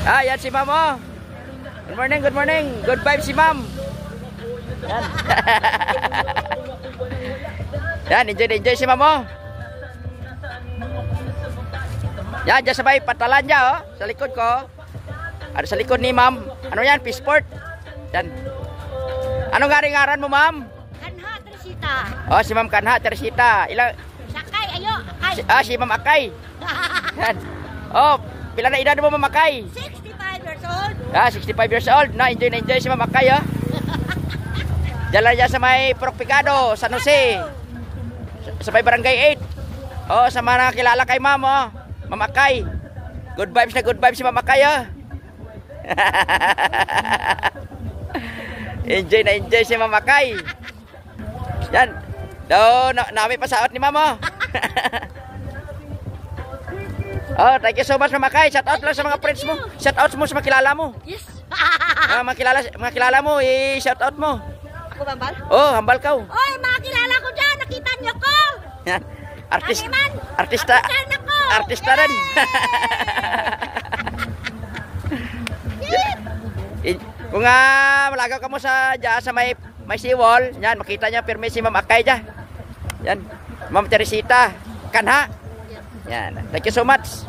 Ah, yan si ma'am, oh. Good morning, good morning. Good vibes si ma'am. Yan. Yan, enjoy si ma'am, oh. Yan, dyan sabay patalan niya, oh. Sa likod ko. Ano sa likod ni ma'am? Ano yan? Peaceport. Yan. Anong ngaran mo, ma'am? Kanha Teresita. Oh, si ma'am Kanha Teresita. Ilang? Sakay, ayo, Akay. Si ma'am Akay. Yan. Oh, pila na edad mo, ma'am Akay? 65 years old. 65 years old. Na, enjoy si ma'am Akay, oh. Diyan dyan sa may Purok Picado, San Jose. Sa may Barangay 8. Oh, sa mga nakakilala kay ma'am, oh. Ma'am Akay. Good vibes si ma'am Akay, oh. enjoy si Ma'am Akay. Yan. Do, nami pasaot ni Mama. Oh, thank you so much Ma'am Akay. Shout out lang sa mga friends mo. Shout out mo sa mga kilala mo. Yes. Mga kilala mo, i-shout out mo. Ako hambal? Oh, hambal ka. Oy, mga kilala ko dyan, nakita niyo ko. Yan. Artista rin. Kung malagaw ka mo sa may seawall, yan, makita niya pirmi si Ma'am Akay dyan. Yan, Ma'am Teresita Kanha. Yan, thank you so much.